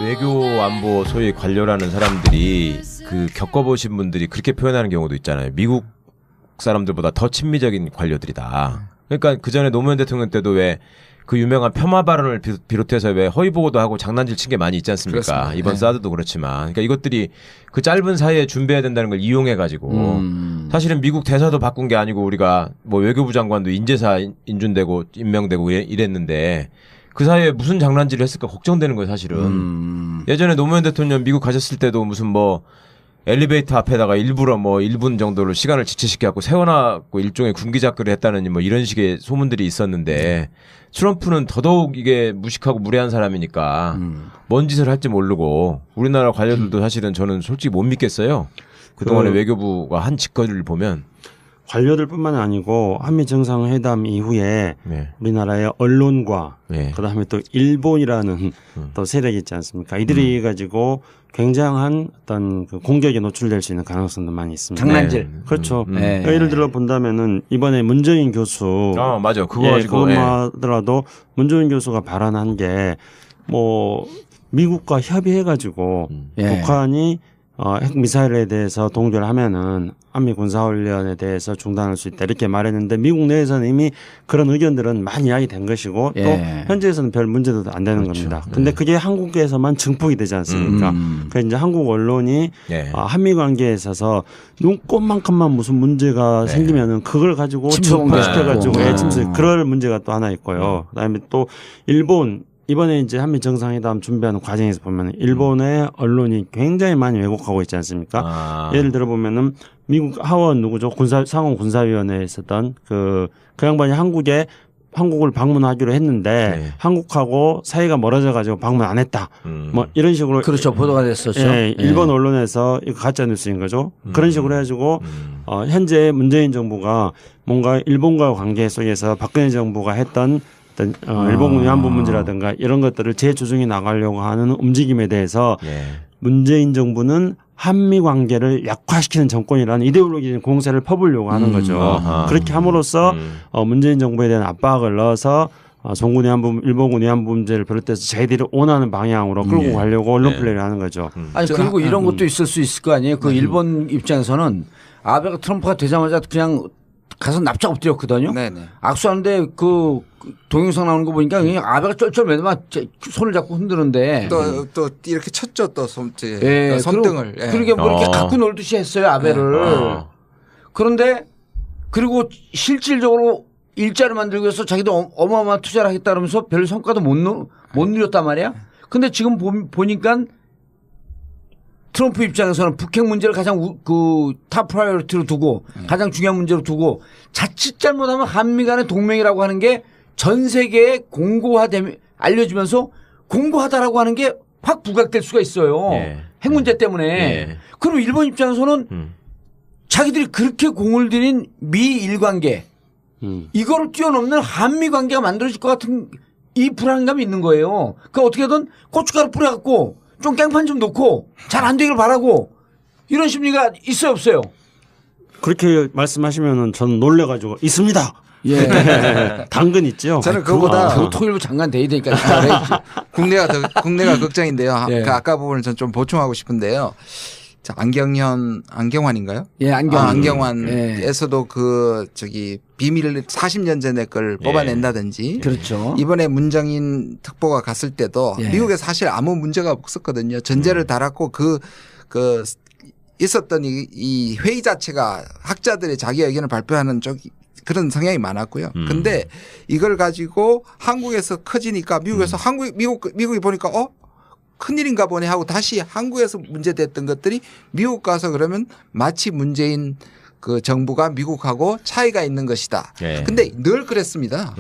외교 안보 소위 관료라는 사람들이 그 겪어보신 분들이 그렇게 표현하는 경우도 있잖아요. 미국 사람들보다 더 친미적인 관료들이다. 그러니까 그 전에 노무현 대통령 때도 왜 그 유명한 폄하 발언을 비롯해서 왜 허위 보고도 하고 장난질 친 게 많이 있지 않습니까? 그렇습니다. 이번 사드도 그렇지만, 그러니까 이것들이 그 짧은 사이에 준비해야 된다는 걸 이용해 가지고 사실은 미국 대사도 바꾼 게 아니고 우리가 뭐 외교부 장관도 인재사 인준되고 임명되고 이랬는데. 그 사이에 무슨 장난질을 했을까 걱정되는 거예요, 사실은. 예전에 노무현 대통령 미국 가셨을 때도 무슨 뭐 엘리베이터 앞에다가 일부러 뭐 1분 정도로 시간을 지체시켜갖고 세워놨고 일종의 군기작거리 했다는 뭐 이런 식의 소문들이 있었는데 트럼프는 더더욱 이게 무식하고 무례한 사람이니까 뭔 짓을 할지 모르고 우리나라 관료들도 사실은 저는 솔직히 못 믿겠어요. 그동안에 외교부가 한 짓거리를 보면. 관료들뿐만 아니고 한미 정상회담 이후에 네. 우리나라의 언론과 네. 그다음에 또 일본이라는 또 세력이 있지 않습니까? 이들이 가지고 굉장한 어떤 그 공격에 노출될 수 있는 가능성도 많이 있습니다. 장난질. 네. 그렇죠. 네. 예를 들어 본다면은 이번에 문재인 교수, 맞아. 그거 가지고 그것만 하더라도 문재인 교수가 발언한 게 뭐 미국과 협의해가지고 북한이 핵 미사일에 대해서 동조를 하면은 한미 군사훈련에 대해서 중단할 수 있다 이렇게 말했는데 미국 내에서는 이미 그런 의견들은 많이 이야기된 것이고 또 현지에서는 별 문제도 안 되는 겁니다. 근데 그게 한국에서만 증폭이 되지 않습니까? 그래서 이제 한국 언론이 한미 관계에 있어서 눈꽃만큼만 무슨 문제가 생기면은 그걸 가지고 증폭시켜가지고 침수 그럴 문제가 또 하나 있고요. 그다음에 또 일본 이번에 이제 한미 정상회담 준비하는 과정에서 보면 일본의 언론이 굉장히 많이 왜곡하고 있지 않습니까? 예를 들어 보면은 미국 하원 누구죠? 상원 군사위원회에 있었던 그 양반이 한국을 방문하기로 했는데 한국하고 사이가 멀어져 가지고 방문 안 했다. 뭐 이런 식으로 그렇죠. 보도가 됐었죠. 일본 언론에서 이거 가짜 뉴스인 거죠. 그런 식으로 해가지고 현재 문재인 정부가 뭔가 일본과의 관계 속에서 박근혜 정부가 했던 일본 위안부 문제라든가 이런 것들을 재조정해 나가려고 하는 움직임에 대해서 문재인 정부는 한미 관계를 약화시키는 정권이라는 이데올로기적인 공세를 퍼부려고 하는 거죠. 그렇게 함으로써 문재인 정부에 대한 압박을 넣어서 송군 위안부, 일본군 위안부 문제를 비롯해서 저희들이 원하는 방향으로 끌고 가려고 언론 플레이를 하는 거죠. 아니 그리고 이런 것도 있을 수 있을 거 아니에요. 그 일본 입장에서는 아베가 트럼프가 되자마자 그냥 가서 납작 엎드렸거든요. 네네. 악수하는데 그 동영상 나오는 거 보니까 그냥 아베가 쩔쩔매더만 손을 잡고 흔드는데 또 이렇게 쳤죠 또 손등을. 그러게 뭐 이렇게 갖고 놀듯이 했어요 아베를. 그런데 그리고 실질적으로 일자를 만들기 위해서 자기도 어마어마한 투자를 하겠다 그러면서 별 성과도 못 누렸단 말이야. 근데 지금 보니까 트럼프 입장에서는 북핵 문제를 가장 탑 프라이어리티로 두고 가장 중요한 문제로 두고 자칫 잘못하면 한미 간의 동맹이라고 하는 게 전 세계에 알려지면서 공고하다라고 하는 게 확 부각될 수가 있어요. 핵 문제 때문에. 그럼 일본 입장에서는 자기들이 그렇게 공을 들인 미일 관계 이거를 뛰어넘는 한미 관계가 만들어질 것 같은 이 불안감이 있는 거예요. 그러니까 어떻게든 고춧가루 뿌려갖고 좀 깽판 좀 놓고 잘 안 되길 바라고 이런 심리가 있어요 없어요? 그렇게 말씀하시면은 저는 놀래가지고 있습니다. 당근 있죠. 저는 그거보다 통일부 장관 돼야 되니까 국내가 걱정인데요. 그 아까 부분을 전 좀 보충하고 싶은데요. 자, 안경환인가요? 안경환에서도 비밀 40년 전에 걸 뽑아낸다든지. 그렇죠. 이번에 문정인 특보가 갔을 때도 미국에 사실 아무 문제가 없었거든요. 전제를 달았고 있었던 이 회의 자체가 학자들의 자기 의견을 발표하는 그런 성향이 많았고요. 근데 이걸 가지고 한국에서 커지니까 미국에서 미국이 보니까 큰일인가 보네 하고 다시 한국에서 문제됐던 것들이 미국 가서 그러면 마치 문재인 그 정부가 미국하고 차이가 있는 것이다. 근데 늘 그랬습니다.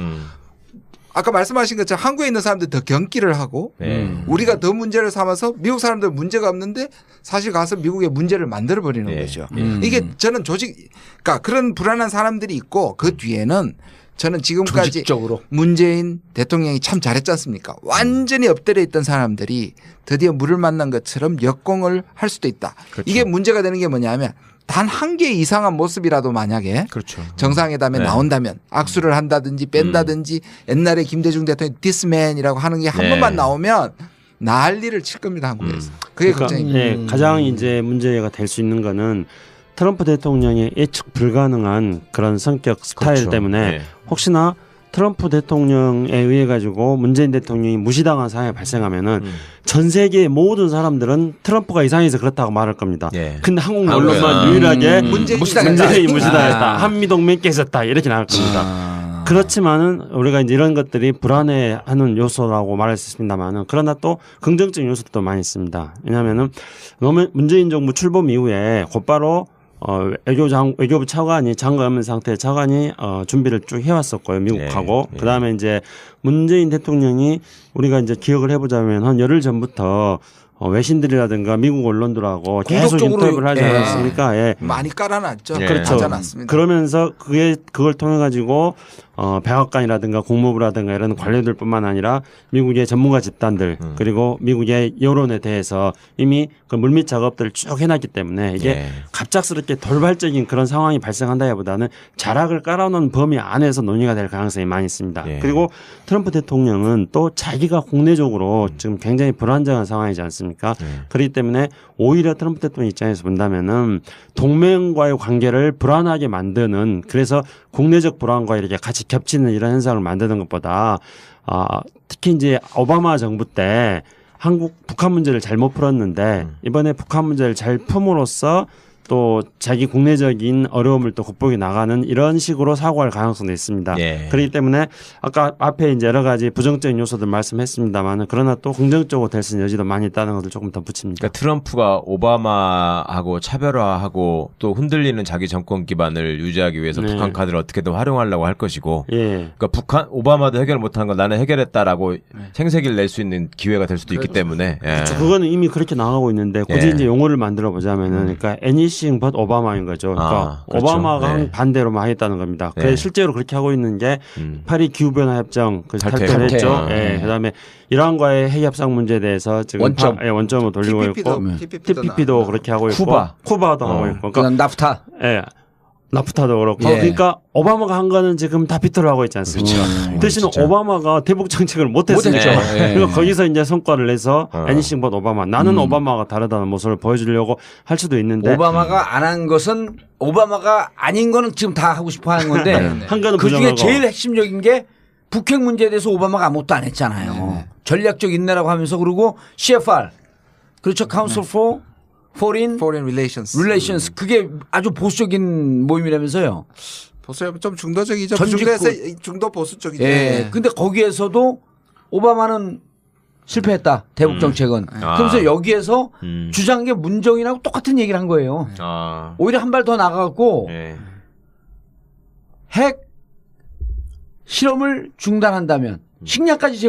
아까 말씀하신 것처럼 한국에 있는 사람들이 더 경기를 하고 우리가 더 문제를 삼아서 미국 사람들 문제가 없는데 사실 가서 미국에 문제를 만들어 버리는 거죠. 이게 저는 그러니까 그런 불안한 사람들이 있고 그 뒤에는 저는 지금까지 조직적으로. 문재인 대통령이 참 잘했지 않습니까? 완전히 엎드려 있던 사람들이 드디어 물을 만난 것처럼 역공을 할 수도 있다. 그렇죠. 이게 문제가 되는 게 뭐냐면 단 한 개 이상한 모습이라도 만약에 정상회담에 나온다면 악수를 한다든지 뺀다든지 옛날에 김대중 대통령이 디스맨이라고 하는 게 한 번만 나오면 난리를 칠 겁니다 한국에서. 그게 걱정입니다. 네, 가장 이제 문제가 될 수 있는 거는 트럼프 대통령의 예측 불가능한 그런 성격 스타일 그렇죠. 때문에 네. 혹시나 트럼프 대통령에 의해 가지고 문재인 대통령이 무시당한 상황이 발생하면은 전 세계 모든 사람들은 트럼프가 이상해서 그렇다고 말할 겁니다. 예. 근데 한국 언론만 유일하게 문재인이 문재인이 무시당했다. 한미동맹 깨졌다. 이렇게 나올 겁니다. 그렇지만은 우리가 이제 이런 것들이 불안해하는 요소라고 말할 수 있습니다만은 그러나 또 긍정적인 요소도 많이 있습니다. 왜냐하면은 문재인 정부 출범 이후에 곧바로 외교부 차관이 장관 없는 상태의 차관이 준비를 쭉 해왔었고요. 미국하고. 예. 그다음에 이제 문재인 대통령이 우리가 이제 기억을 해보자면 한 열흘 전부터 외신들이라든가 미국 언론들하고 계속 인터뷰를 하지 않았습니까? 예. 많이 깔아놨죠. 예. 그렇죠. 하잖았습니다. 그러면서 그걸 통해 가지고 백악관이라든가 국무부라든가 이런 관료들뿐만 아니라 미국의 전문가 집단들 그리고 미국의 여론에 대해서 이미 그 물밑 작업들을 쭉 해놨기 때문에 이게 예. 갑작스럽게 돌발적인 그런 상황이 발생한다기보다는 자락을 깔아놓은 범위 안에서 논의가 될 가능성이 많이 있습니다. 예. 그리고 트럼프 대통령은 또 자기가 국내적으로 지금 굉장히 불안정한 상황이지 않습니까? 그렇기 때문에 오히려 트럼프 대통령 입장에서 본다면은 동맹과의 관계를 불안하게 만드는 그래서 국내적 불안과 이렇게 같이 겹치는 이런 현상을 만드는 것보다 특히 이제 오바마 정부 때 북한 문제를 잘못 풀었는데 이번에 북한 문제를 잘 품으로써 또 자기 국내적인 어려움을 또 극복해 나가는 이런 식으로 사고할 가능성도 있습니다. 예. 그렇기 때문에 아까 앞에 이제 여러 가지 부정적인 요소들 말씀했습니다만 그러나 또 긍정적으로 될 수 있는 여지도 많이 있다는 것을 조금 덧붙입니다. 그러니까 트럼프가 오바마하고 차별화하고 또 흔들리는 자기 정권 기반을 유지하기 위해서 네. 북한 카드를 어떻게든 활용하려고 할 것이고 예. 그러니까 오바마도 해결 못한 건 나는 해결했다라고 생색을 낼 수 있는 기회가 될 수도 있기 때문에 예. 그거는 이미 그렇게 나가고 있는데 굳이 예. 이제 용어를 만들어 보자면은 그러니까 anything but 오바마인 거죠. 그러니까 그렇죠. 오바마가 네. 반대로만 하겠다는 겁니다. 네. 그래서 실제로 그렇게 하고 있는 게 파리 기후변화 협정 탈퇴를 탈퇴. 했죠. 네. 예. 그다음에 이란과의 핵 협상 문제에 대해서 지금 원점으로 돌리고 있고 TPP도 그렇게 하고 있고 쿠바도 하고 있고 그다음 나프타. 예. 나프타도 그렇고 예. 그러니까 오바마가 한 거는 지금 다 비토를 하고 있지 않습니까? 대신 진짜. 오바마가 대북 정책을 못했습니다. 못했죠. 예. 그러니까 거기서 이제 성과를 내서 애니싱 봇 오바마 나는 오바마가 다르다는 모습을 보여주려고 할 수도 있는데 오바마가 안 한 것은 오바마가 아닌 거는 지금 다 하고 싶어 하는 건데 한 거는 그 중에 부정하고. 제일 핵심적인 게 북핵 문제에 대해서 오바마가 아무것도 안 했잖아요. 전략적 인내라고 하면서 그리고 CFR 그렇죠. Council for Foreign Relations 그게 아주 보수적인 모임이라면서요. 보수요 좀 중도적이죠. 전직구. 중도 보수 쪽이죠. 예. 근데 거기에서도 오바마는 실패했다. 대북 정책은. 그러면서 여기에서 주장한 게 문정인하고 똑같은 얘기를 한 거예요. 오히려 한 발 더 나가갖고 예. 핵 실험을 중단한다면 식량까지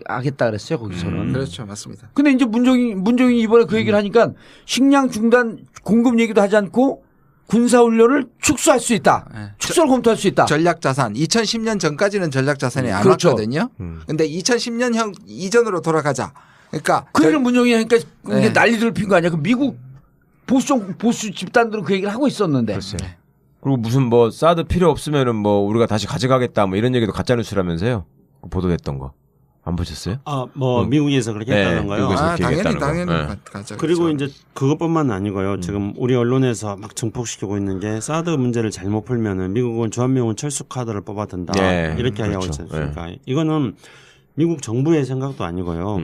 하겠다 그랬어요. 거기서는. 그렇죠, 맞습니다. 근데 이제 문정인이 이번에 그 얘기를 하니까 식량 중단 공급 얘기도 하지 않고 군사훈련을 축소할 수 있다. 축소를 검토할 수 있다. 전략자산. 2010년 전까지는 전략자산이 안 그렇죠. 왔거든요. 근데 2010년형 이전으로 돌아가자. 그러니까 그 얘기를 문정인이 하니까 이게 네. 난리를 핀 거 아니야. 그 미국 보수 집단들은 그 얘기를 하고 있었는데. 그리고 무슨 뭐 사드 필요 없으면은 뭐 우리가 다시 가져가겠다 뭐 이런 얘기도 가짜 뉴스라면서요. 보도됐던 거 안 보셨어요? 미국에서 그렇게 했다는 거요. 미국에서 그렇게 당연히 얘기했다는 거. 가져. 그리고 이제 그것뿐만 아니고요. 지금 우리 언론에서 막 증폭시키고 있는 게 사드 문제를 잘못 풀면은 미국은 주한미군 철수 카드를 뽑아든다. 예, 이렇게 하고 그렇죠. 있지 않습니까? 이거는 미국 정부의 생각도 아니고요.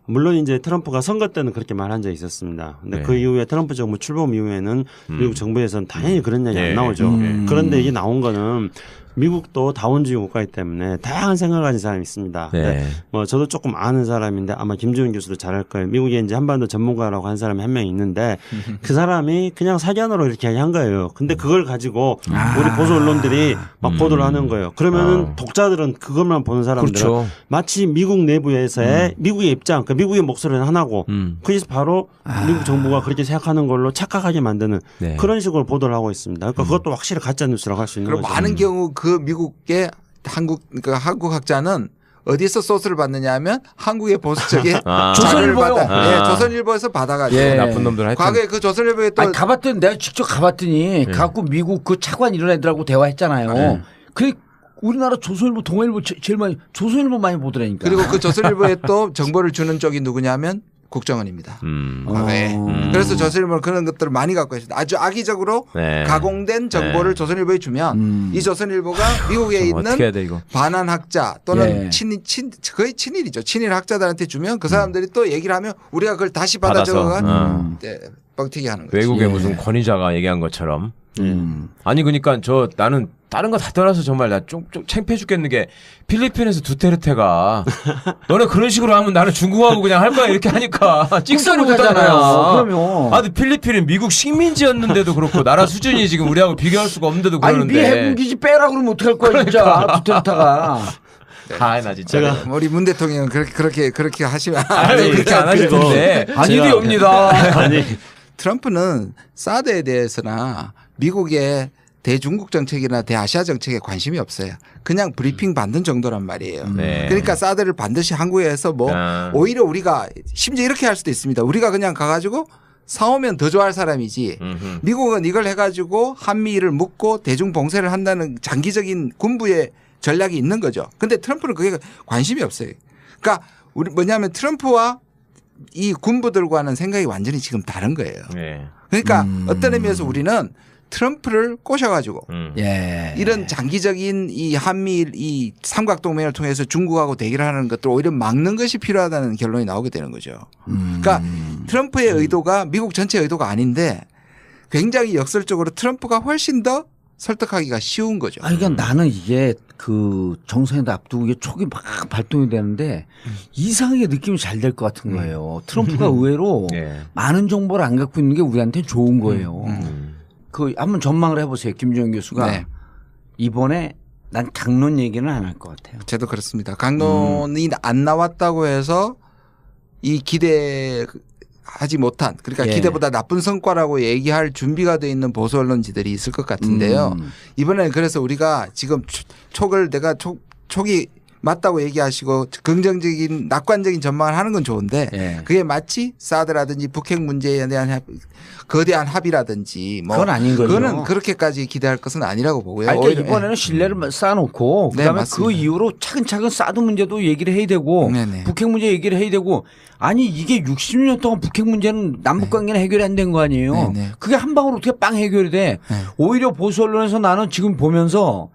물론 이제 트럼프가 선거 때는 그렇게 말한 적이 있었습니다. 근데 네. 그 이후에 트럼프 정부 출범 이후에는 미국 정부에서는 당연히 그런 얘기 예, 안 나오죠. 예. 그런데 이게 나온 거는 미국도 다원주의 국가이기 때문에 다양한 생각을 가진 사람이 있습니다. 네. 근데 뭐 저도 조금 아는 사람인데 아마 김지훈 교수도 잘할 거예요. 미국에 이제 한반도 전문가라고 한 사람이 한 명 있는데 그 사람이 그냥 사견으로 이렇게 한 거예요. 근데 그걸 가지고 우리 보수 언론들이 막 보도를 하는 거예요. 그러면은 독자들은 그것만 보는 사람들은 그렇죠. 마치 미국 내부에서의 미국의 입장, 그 미국의 목소리는 하나고 그래서 바로 미국 정부가 그렇게 생각하는 걸로 착각하게 만드는 네. 그런 식으로 보도를 하고 있습니다. 그러니까 그것도 확실히 가짜 뉴스라고 할 수 있는 그리고 거죠. 많은 경우 그 미국의 한국 학자는 어디서 소스를 받느냐면 한국의 보수적인 조선일보요. 조선일보에서 받아가지고 예. 나쁜 놈들 하여튼 과거에 그 조선일보에 또 아니, 가봤더니 내가 직접 가봤더니 가고 미국 그 차관 이런 애들하고 대화했잖아요. 그 우리나라 조선일보, 동아일보 제일 많이 조선일보 많이 보더라니까. 그리고 그 조선일보에 또 정보를 주는 쪽이 누구냐면 국정원입니다. 과거에. 그래서 조선일보는 그런 것들을 많이 갖고 있습니다. 아주 악의적으로 네. 가공된 정보를 조선일보에 주면 이 조선일보가 미국에 있는 반환학자 또는 거의 친일이죠. 친일 학자들한테 주면 그 사람들이 또 얘기를 하면 우리가 그걸 다시 받아 적어가 뻥튀기 하는 거죠. 외국의 무슨 권위자가 얘기한 것처럼. 아니 그러니까 나는 다른 거 다 떠나서 정말 나 좀 창피해 죽겠는 게 필리핀에서 두테르테가 너네 그런 식으로 하면 나는 중국하고 그냥 할 거야 이렇게 하니까 찍소리 못하잖아요. 그러면. 아니 필리핀은 미국 식민지였는데도 그렇고 나라 수준이 지금 우리하고 비교할 수가 없는데도 그러는데. 아니 미 해군기지 빼라 그러면 어떡할 거야 진짜 두테르테가. 나 진짜. 우리 문 대통령은 그렇게 하시면 아니 그렇게 안 하실 텐데. 아니리 옵니다. 아니 트럼프는 사드에 대해서나 미국의 대중국 정책이나 대아시아 정책에 관심이 없어요. 그냥 브리핑 받는 정도란 말이에요. 네. 그러니까 사드를 반드시 한국에서 오히려 우리가 심지어 이렇게 할 수도 있습니다. 우리가 그냥 가가지고 사오면 더 좋아할 사람이지. 미국은 이걸 해가지고 한미를 묶고 대중 봉쇄를 한다는 장기적인 군부의 전략이 있는 거죠. 근데 트럼프는 그게 관심이 없어요. 그러니까 우리 뭐냐면 트럼프와 이 군부들과는 생각이 완전히 지금 다른 거예요. 네. 그러니까 어떤 의미에서 우리는 트럼프를 꼬셔가지고 이런 장기적인 이 한미일 이 삼각동맹을 통해서 중국하고 대결하는 것들 오히려 막는 것이 필요하다는 결론이 나오게 되는 거죠. 그러니까 트럼프의 의도가 미국 전체 의도가 아닌데 굉장히 역설적으로 트럼프가 훨씬 더 설득하기가 쉬운 거죠. 아니, 그러니까 나는 이게 그 정상회담 앞두고 이게 촉이 막 발동이 되는데 이상하게 느낌이 잘 될 것 같은 거예요. 트럼프가 의외로 많은 정보를 안 갖고 있는 게 우리한테 좋은 거예요. 그 한번 전망을 해보세요. 김주영 교수가 이번에 난 강론 얘기는 안 할 것 같아요. 저도 그렇습니다. 강론이 안 나왔다고 해서 이 기대하지 못한 그러니까 기대보다 나쁜 성과라고 얘기할 준비가 돼 있는 보수 언론지들이 있을 것 같은데요. 이번에는 그래서 우리가 지금 촉이 맞다고 얘기하시고 긍정적인 낙관적인 전망을 하는 건 좋은데 그게 마치 사드라든지 북핵 문제에 대한 거대한 합의라든지 뭐 그건 아닌 거죠. 그거는 그렇게까지 기대할 것은 아니라고 보고요. 그러니까 이번에는 신뢰를 쌓아놓고 그다음에 그 이후로 차근차근 사드 문제도 얘기를 해야 되고 북핵 문제 얘기를 해야 되고 아니 이게 60년 동안 북핵 문제는 남북관계는 해결이 안 된 거 아니에요. 그게 한 방으로 어떻게 빵 해결이 돼. 오히려 보수 언론에서 나는 지금 보면서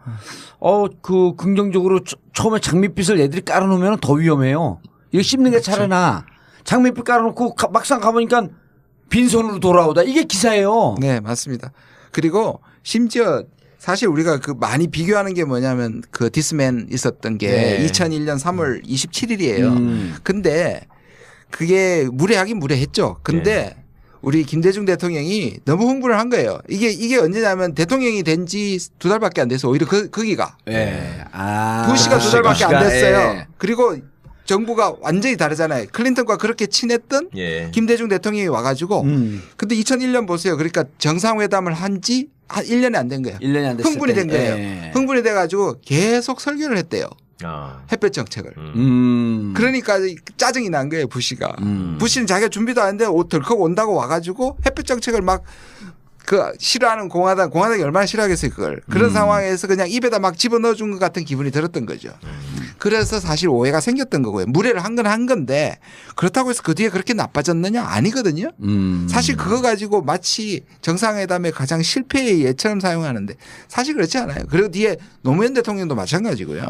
그 긍정적으로 처음에 장밋빛을 애들이 깔아놓으면 더 위험해요. 이거 씹는 게 차라나 장밋빛 깔아놓고 막상 가보니까 빈손으로 돌아오다. 이게 기사예요. 네, 맞습니다. 그리고 심지어 사실 우리가 그 많이 비교하는 게 뭐냐면 그 디스맨 있었던 게 2001년 3월 27일이에요. 근데 그게 무례하긴 무례했죠. 근데 우리 김대중 대통령이 너무 흥분을 한 거예요. 이게 언제냐면 대통령이 된 지 2달밖에 안 돼서 오히려 거기가 부시가 2달밖에 안 됐어요. 그리고 정부가 완전히 다르잖아요. 클린턴과 그렇게 친했던 김대중 대통령이 와가지고 근데 2001년 보세요. 그러니까 정상회담을 한 지 한 1년이 안 된 거예요. 1년이 안 됐을 흥분이 된 거예요. 흥분이 돼가지고 계속 설교를 했대요. 햇볕 정책을. 그러니까 짜증이 난 거예요, 부시가. 부시는 자기가 준비도 안 했는데 덜컥 온다고 와가지고 햇볕 정책을 막 싫어하는 공화당이 얼마나 싫어하겠어요, 그걸. 그런 상황에서 그냥 입에다 막 집어넣어 준 것 같은 기분이 들었던 거죠. 그래서 사실 오해가 생겼던 거고요. 무례를 한 건 한 건데 그렇다고 해서 그 뒤에 그렇게 나빠졌느냐? 아니거든요. 사실 그거 가지고 마치 정상회담의 가장 실패의 예처럼 사용하는데 사실 그렇지 않아요. 그리고 뒤에 노무현 대통령도 마찬가지고요.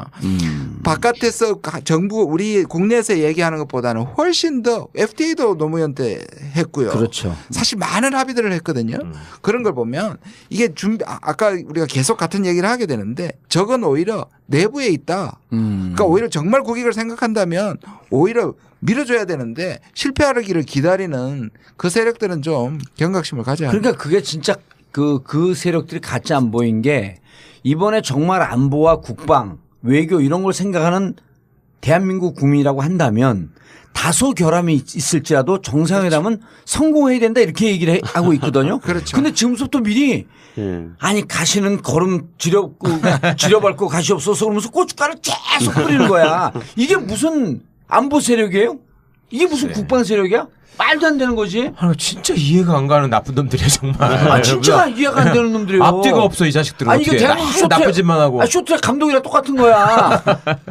바깥에서 정부 우리 국내에서 얘기하는 것보다는 훨씬 더 FTA도 노무현 때 했고요. 그렇죠. 사실 많은 합의들을 했거든요. 그런 걸 보면 이게 아까 우리가 계속 같은 얘기를 하게 되는데 저건 오히려 내부에 있다. 그러니까 오히려 정말 국익을 생각한다면 오히려 밀어줘야 되는데 실패하기를 기다리는 그 세력들은 좀 경각심을 가져야 합니다. 그러니까 그게 진짜 그 세력들이 같이 안 보인 게 이번에 정말 안보와 국방, 외교 이런 걸 생각하는 대한민국 국민이라고 한다면 다소 결함이 있을지라도 정상회담은 성공해야 된다 이렇게 얘기를 하고 있거든요. 그렇죠. 근데 지금부터 미리 아니 가시는 걸음 지려밟고 가시 없어서 그러면서 고춧가루 계속 뿌리는 거야. 이게 무슨 안보 세력이에요? 이게 무슨 국방 세력이야? 말도 안 되는 거지. 진짜 이해가 안 가는 나쁜 놈들이야 정말. 아 진짜 이해가 안 되는 놈들이에요. 앞뒤가 없어 이 자식들은. 아니 이게 어떻게 대한민국 나쁜 짓만 하고. 쇼트랙 감독이랑 똑같은 거야.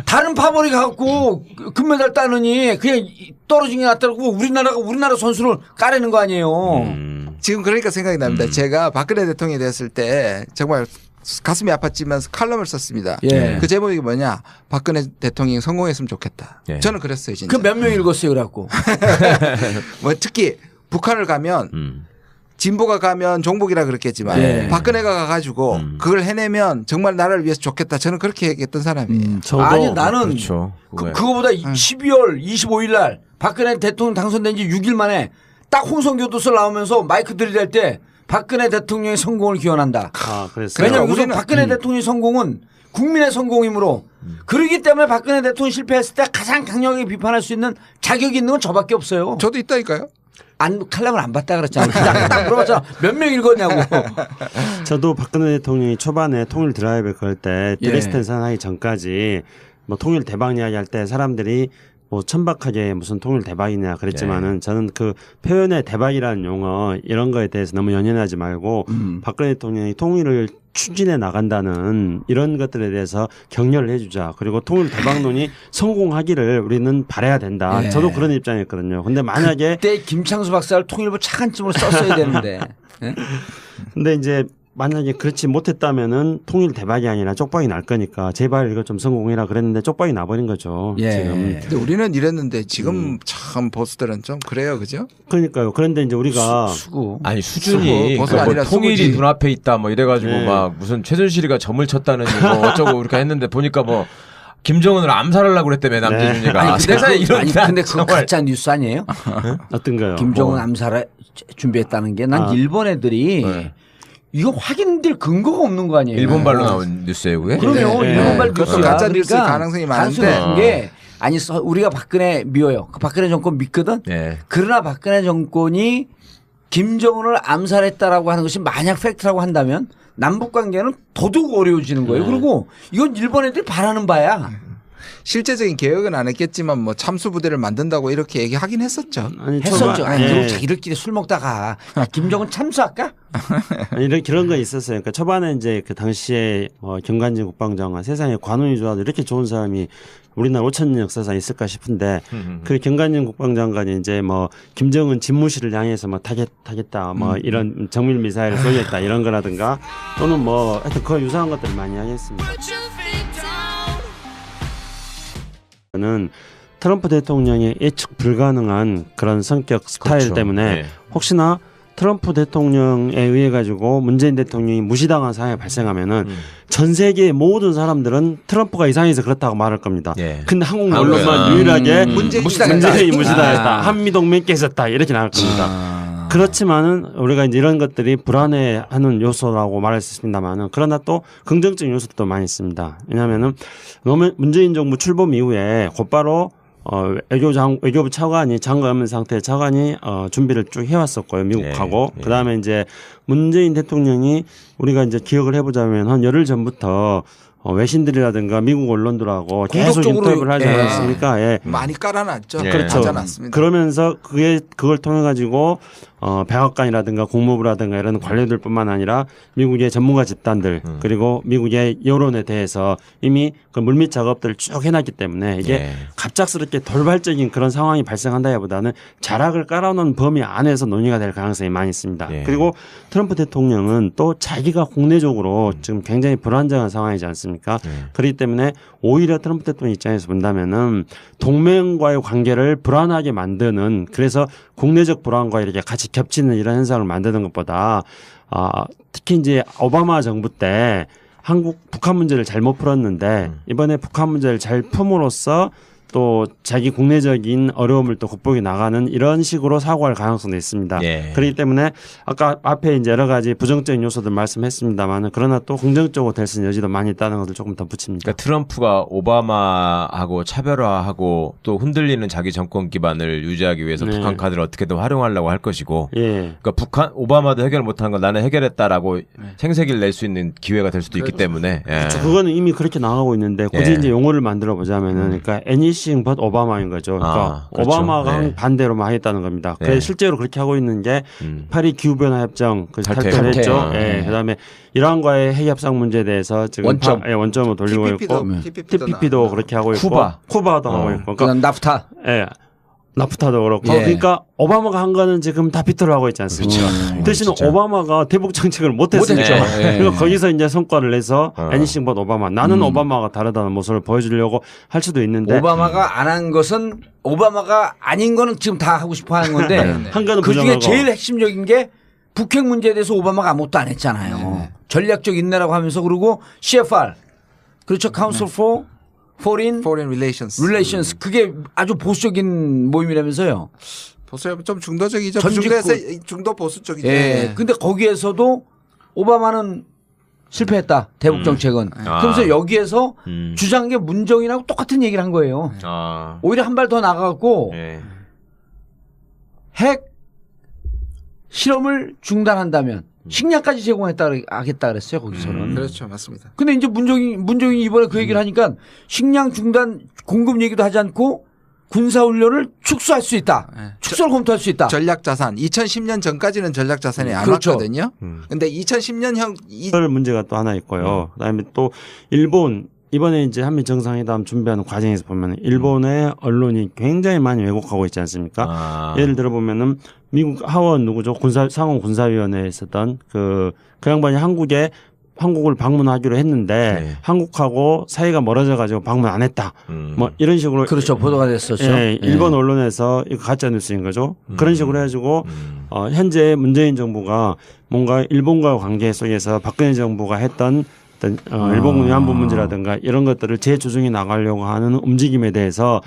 다른 파벌이 갖고 금메달 따느니 그냥 떨어진 게 낫다고 우리나라 선수를 까내는 거 아니에요. 지금 그러니까 생각이 납니다. 제가 박근혜 대통령이 됐을 때 정말 가슴이 아팠지만 칼럼을 썼습니다. 예. 그 제목이 뭐냐? 박근혜 대통령이 성공했으면 좋겠다. 예. 저는 그랬어요, 진짜. 그 몇 명 읽었어요, 그래갖고. 뭐 특히 북한을 가면 진보가 가면 종북이라 그랬겠지만 예. 박근혜가 가가지고 그걸 해내면 정말 나라를 위해서 좋겠다. 저는 그렇게 얘기했던 사람이에요. 아니 나는 그렇죠. 그거보다 12월 25일 날 박근혜 대통령 당선된 지 6일 만에 딱 홍성교도소 나오면서 마이크 들이댈 때 박근혜 대통령의 성공을 기원한다. 아, 그랬어요. 왜냐하면 우리는 박근혜 대통령의 성공은 국민의 성공이므로 그러기 때문에 박근혜 대통령이 실패했을 때 가장 강력하게 비판할 수 있는 자격이 있는 건 저밖에 없어요. 저도 있다니까요. 칼럼을 안 봤다 그랬잖아요. 그냥 딱 물어봤잖아. 몇 명 읽었냐고. 저도 박근혜 대통령이 초반에 통일 드라이브 걸 때 예. 드레스덴 선언하기 전까지 뭐 통일 대박 이야기 할 때 사람들이 뭐 천박하게 무슨 통일 대박이냐 그랬지만은 저는 그 표현의 대박이라는 용어 이런 거에 대해서 너무 연연하지 말고 박근혜 대통령이 통일을 추진해 나간다는 이런 것들에 대해서 격려를 해주자. 그리고 통일 대박론이 성공하기를 우리는 바라야 된다. 예. 저도 그런 입장이었거든요. 근데 만약에 그때 김창수 박사를 통일부 차관쯤으로 썼어야 되는데. 예? 근데 이제 만약에 그렇지 못했다면은 통일 대박이 아니라 쪽박이 날 거니까 제발 이거 좀 성공해라 그랬는데 쪽박이 나버린 거죠. 예. 지금. 근데 우리는 이랬는데 지금 참 보수들은 좀 그래요, 그죠? 그러니까요. 그런데 이제 우리가 수고. 아니 수준이 수고, 그러니까 뭐 아니라 통일이 수고지. 눈앞에 있다 뭐 이래가지고 네. 막 무슨 최순실이가 점을 쳤다느니 뭐 어쩌고 그렇게 했는데 보니까 뭐 김정은을 암살하려고 그랬다며 남재준이가 세상에 이런 근데 그거 가짜 뉴스 아니에요? 어떤가요? 김정은 암살을 준비했다는 게 난 일본 애들이 네. 이거 확인될 근거가 없는 거 아니에요? 일본발로 나온 뉴스예요 그게? 그러면 네. 일본발 그것도 뉴스야. 가짜 뉴스일 가능성이 많은데. 게 아니 우리가 박근혜 미워요. 그 박근혜 정권 믿거든. 네. 그러나 박근혜 정권이 김정은을 암살했다라고 하는 것이 만약 팩트라고 한다면 남북 관계는 더더욱 어려워지는 거예요. 그리고 이건 일본 애들이 바라는 바야. 실제적인 계획은 안 했겠지만 뭐 참수 부대를 만든다고 이렇게 얘기하긴 했었죠. 아니, 했었죠. 아니, 예. 그리고 자기들끼리 술 먹다가 야, 김정은 참수할까? 아니, 그런 거 있었어요. 그러니까 초반에 이제 그 당시에 김관진 국방장관 세상에 관운이 좋아도 이렇게 좋은 사람이 우리나라 5,000년 역사상 있을까 싶은데 그 김관진 국방장관이 이제 뭐 김정은 집무실을 향해서 뭐 타겠다 뭐 이런 정밀 미사일을 쏘겠다 이런 거라든가 또는 뭐 하여튼 그 유사한 것들을 많이 하겠습니다. 는 트럼프 대통령의 예측 불가능한 그런 성격 스타일 그렇죠. 때문에 네. 혹시나 트럼프 대통령에 의해 가지고 문재인 대통령이 무시당한 상황이 발생하면은 전 세계의 모든 사람들은 트럼프가 이상해서 그렇다고 말할 겁니다. 예. 근데 한국 언론만 유일하게 문재인이 문재인이 무시당했다. 아. 한미동맹 깨졌다. 이렇게 나올 겁니다. 그렇지만은 우리가 이제 이런 것들이 불안해하는 요소라고 말할 수 있습니다만은 그러나 또 긍정적인 요소도 많이 있습니다. 왜냐하면은 문재인 정부 출범 이후에 곧바로 외교부 차관이 장관 없는 상태의 차관이 준비를 쭉 해왔었고요. 미국하고. 예. 그다음에 이제 문재인 대통령이 우리가 이제 기억을 해보자면 한 열흘 전부터 외신들이라든가 미국 언론들하고 계속 공격적으로, 인터뷰를 하지 않았습니까? 예. 많이 깔아놨죠. 예. 그렇죠. 맞아놨습니다. 그러면서 그걸 통해 가지고 백악관이라든가 국무부라든가 이런 관료들뿐만 아니라 미국의 전문가 집단들 그리고 미국의 여론에 대해서 이미 그 물밑 작업들을 쭉 해놨기 때문에 이게 예. 갑작스럽게 돌발적인 그런 상황이 발생한다기보다는 자락을 깔아놓은 범위 안에서 논의가 될 가능성이 많이 있습니다. 예. 그리고 트럼프 대통령은 또 자기가 국내적으로 지금 굉장히 불안정한 상황이지 않습니까? 그렇기 때문에 오히려 트럼프 대통령 입장에서 본다면은 동맹과의 관계를 불안하게 만드는 그래서 국내적 불안과 이렇게 같이 겹치는 이런 현상을 만드는 것보다 특히 이제 오바마 정부 때 북한 문제를 잘못 풀었는데 이번에 북한 문제를 잘 품으로써 또 자기 국내적인 어려움을 또 극복해 나가는 이런 식으로 사고할 가능성도 있습니다. 예. 그렇기 때문에 아까 앞에 이제 여러 가지 부정적인 요소들 말씀했습니다만 그러나 또 긍정적으로 될 수 있는 여지도 많이 있다는 것을 조금 더 붙입니다. 그러니까 트럼프가 오바마하고 차별화하고 또 흔들리는 자기 정권 기반을 유지하기 위해서 네. 북한 카드를 어떻게든 활용하려고 할 것이고 예. 그러니까 오바마도 해결 못한 건 나는 해결했다라고 생색을 낼 수 있는 기회가 될 수도 있기 때문에 예. 그거는 이미 그렇게 나가고 있는데 굳이 예. 이제 용어를 만들어 보자면은 그러니까 NEC anything but 오바마인 거죠. 그러니까 그렇죠. 오바마가 네. 반대로만 하겠다는 겁니다. 네. 그래서 실제로 그렇게 하고 있는 게 파리 기후변화 협정 탈퇴. 탈퇴했죠. 네. 예. 그다음에 이란과의 핵 협상 문제에 대해서 지금 원점을 돌리고 있고 TPP도 그렇게 하고 있고 쿠바도 하고 있고 그다음 나프타. 예. 나프타도 그렇고 예. 그러니까 오바마가 한 거는 지금 다 비토를 하고 있지 않습니까? 그렇죠. 대신 진짜. 오바마가 대북 정책을 못했으니까 예. 그러니까 거기서 이제 성과를 내서 anything but 오바마 나는 오바마가 다르다는 모습을 보여주려고 할 수도 있는데 오바마가 안 한 것은 오바마가 아닌 거는 지금 다 하고 싶어 하는 건데 한 거는 그 중에 부정하고. 제일 핵심적인 게 북핵 문제에 대해서 오바마가 아무것도 안 했잖아요. 전략적 인내라고 하면서 그리고 CFR 그렇죠. Council for Foreign Relations 그게 아주 보수적인 모임이라면서요. 보수야 좀 중도적이죠. 전직구. 중도 보수 쪽이죠. 예. 근데 거기에서도 오바마는 실패했다. 대북 정책은. 그러면서 여기에서 주장한 게 문정인하고 똑같은 얘기를 한 거예요. 오히려 한 발 더 나가갖고 예. 핵 실험을 중단한다면 식량까지 하겠다 그랬어요. 거기서는. 그렇죠, 맞습니다. 근데 이제 문정인이 이번에 그 얘기를 하니까 식량 중단 공급 얘기도 하지 않고 군사훈련을 축소할 수 있다. 축소를 검토할 수 있다. 전략자산. 2010년 전까지는 전략자산이 안 그렇죠. 왔거든요. 근데 2010년형 이런 문제가 또 하나 있고요. 그다음에 또 일본 이번에 이제 한미 정상회담 준비하는 과정에서 보면 일본의 언론이 굉장히 많이 왜곡하고 있지 않습니까? 예를 들어 보면은 미국 하원 누구죠? 상원 군사위원회에 있었던 그 양반이 한국을 방문하기로 했는데 한국하고 사이가 멀어져 가지고 방문 안 했다. 뭐 이런 식으로 그렇죠. 보도가 됐었죠. 예, 일본 언론에서 이거 가짜 뉴스인 거죠. 그런 식으로 해가지고 현재 문재인 정부가 뭔가 일본과의 관계 속에서 박근혜 정부가 했던 일본 위안부 문제라든가 이런 것들을 재조정해 나가려고 하는 움직임에 대해서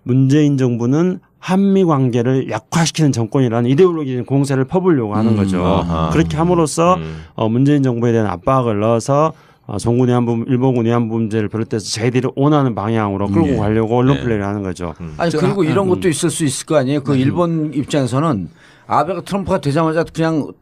문재인 정부는 한미 관계를 약화시키는 정권이라는 이데올로기적인 공세를 퍼부려고 하는 거죠. 그렇게 함으로써 문재인 정부에 대한 압박을 넣어서 송군 위안부, 일본군 위안부 문제를 비롯해서 저희들이 원하는 방향으로 끌고 가려고 언론 플레이를 하는 거죠. 아니 그리고 이런 것도 있을 수 있을 거 아니에요. 그 일본 입장에서는 아베가 트럼프가 되자마자 그냥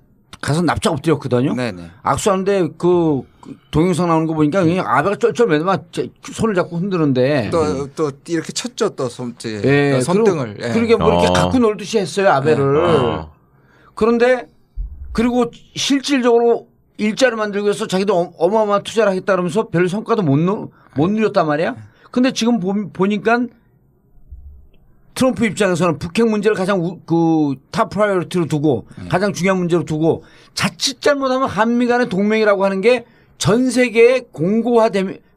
가서 납작 엎드렸거든요. 네네. 악수하는데 그 동영상 나오는 거 보니까 그냥 아베가 쩔쩔매더만 손을 잡고 흔드는데 또 이렇게 쳤죠. 또 손등을. 그러게 뭐 이렇게 갖고 놀듯이 했어요. 아베를. 그런데 그리고 실질적으로 일자를 만들기 위해서 자기도 어마어마한 투자를 하겠다 그러면서 별 성과도 못 누렸단 말이야. 근데 지금 보니까 트럼프 입장에서는 북핵 문제를 가장 탑 프라이어리티로 두고 가장 중요한 문제로 두고 자칫 잘못하면 한미 간의 동맹이라고 하는 게 전 세계에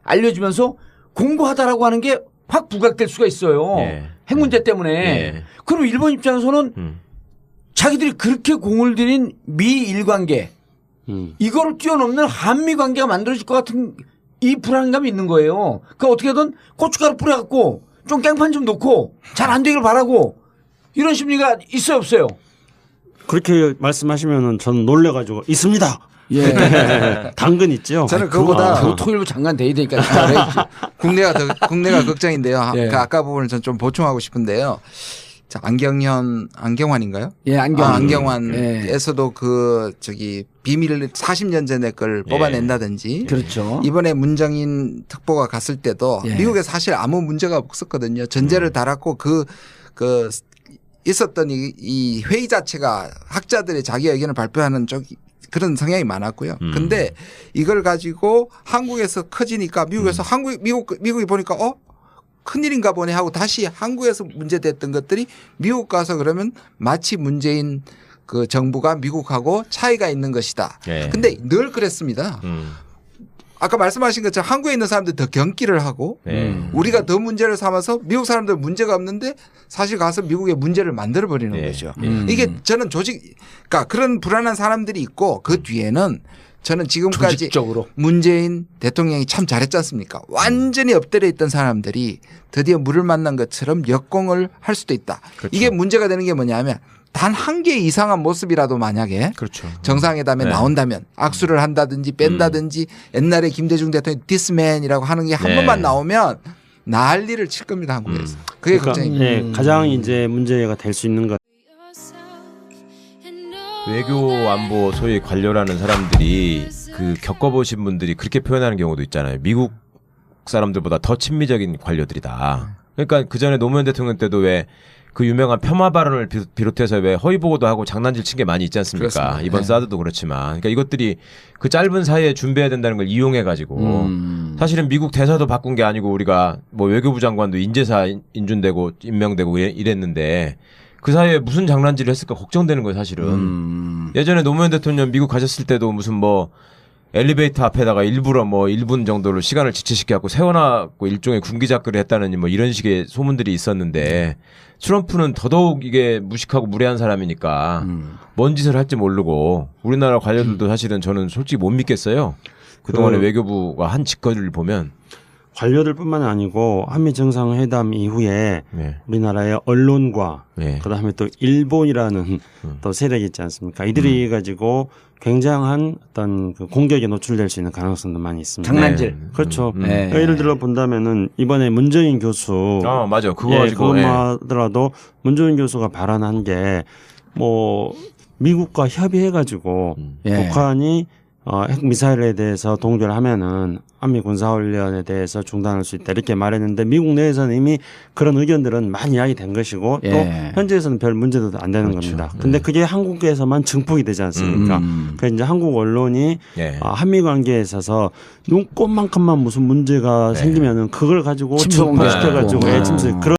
알려지면서 공고하다라고 하는 게 확 부각될 수가 있어요. 핵 문제 때문에. 그럼 일본 입장에서는 자기들이 그렇게 공을 들인 미일 관계 이거를 뛰어넘는 한미 관계가 만들어질 것 같은 이 불안감이 있는 거예요. 그러니까 어떻게든 고춧가루 뿌려갖고 좀 깽판 좀 놓고 잘 안 되길 바라고 이런 심리가 있어요 없어요? 그렇게 말씀하시면은 저는 놀래가지고 있습니다. 예. 당근 있죠. 저는 그거보다 교통일부 장관 돼야 되니까 국내가 걱정인데요. 예. 그 아까 부분을 전 좀 보충하고 싶은데요. 자, 안경환인가요? 예, 안경환에서도 비밀 40년 전에 걸 뽑아낸다든지. 그렇죠. 이번에 문정인 특보가 갔을 때도 미국에 사실 아무 문제가 없었거든요. 전제를 달았고 있었던 이 회의 자체가 학자들의 자기 의견을 발표하는 그런 성향이 많았고요. 근데 이걸 가지고 한국에서 커지니까 미국에서 미국이 보니까 큰일인가 보네 하고 다시 한국에서 문제됐던 것들이 미국 가서 그러면 마치 문재인 그 정부가 미국하고 차이가 있는 것이다. 근데 늘 그랬습니다. 아까 말씀하신 것처럼 한국에 있는 사람들이 더 경기를 하고 우리가 더 문제를 삼아서 미국 사람들 문제가 없는데 사실 가서 미국에 문제를 만들어 버리는 거죠. 이게 저는 그러니까 그런 불안한 사람들이 있고 그 뒤에는 저는 지금까지 조직적으로. 문재인 대통령이 참 잘했지 않습니까? 완전히 엎드려 있던 사람들이 드디어 물을 만난 것처럼 역공을 할 수도 있다. 그렇죠. 이게 문제가 되는 게 뭐냐면 단 한 개 이상한 모습이라도 만약에 정상회담에 나온다면 악수를 한다든지 뺀다든지 옛날에 김대중 대통령이 디스맨이라고 하는 게 한 번만 나오면 난리를 칠 겁니다. 한국에서. 그게 걱정입니다. 가장 이제 문제가 될 수 있는 것. 외교 안보 소위 관료라는 사람들이 겪어보신 분들이 그렇게 표현하는 경우도 있잖아요. 미국 사람들보다 더 친미적인 관료들이다. 그러니까 그 전에 노무현 대통령 때도 왜 그 유명한 폄하 발언을 비롯해서 왜 허위 보고도 하고 장난질 친 게 많이 있지 않습니까? 그렇습니다. 이번 네. 사드도 그렇지만, 그러니까 이것들이 그 짧은 사이에 준비해야 된다는 걸 이용해 가지고 사실은 미국 대사도 바꾼 게 아니고 우리가 뭐 외교부 장관도 인재사 인준되고 임명되고 이랬는데 그 사이에 무슨 장난질을 했을까 걱정되는 거예요, 사실은. 예전에 노무현 대통령 미국 가셨을 때도 무슨 뭐 엘리베이터 앞에다가 일부러 뭐 1분 정도로 시간을 지체시켜갖고 세워놨고 일종의 군기작거리 했다는 뭐 이런 식의 소문들이 있었는데 트럼프는 더더욱 이게 무식하고 무례한 사람이니까 뭔 짓을 할지 모르고 우리나라 관료들도 사실은 저는 솔직히 못 믿겠어요. 그동안에 외교부가 한 짓거리를 보면. 관료들뿐만 아니고 한미 정상회담 이후에 네. 우리나라의 언론과 네. 그다음에 또 일본이라는 또 세력이 있지 않습니까? 이들이 가지고 굉장한 어떤 그 공격에 노출될 수 있는 가능성도 많이 있습니다. 장난질. 네. 그렇죠. 네. 그러니까 예를 들어 본다면은 이번에 문재인 교수, 맞아. 그거 예, 가지고. 그것만 하더라도 문재인 교수가 발언한 게 뭐 미국과 협의해가지고 예. 북한이 핵 미사일에 대해서 동결하면은 한미 군사훈련에 대해서 중단할 수 있다 이렇게 말했는데 미국 내에서는 이미 그런 의견들은 많이 이야기된 것이고 예. 또 현지에서는 별 문제도 안 되는 겁니다. 근데 그게 한국에서만 증폭이 되지 않습니까? 그래서 이제 한국 언론이 예. 한미 관계에 있어서 눈꽃만큼만 무슨 문제가 생기면은 그걸 가지고 침소 공개시켜가지고. 침소 그런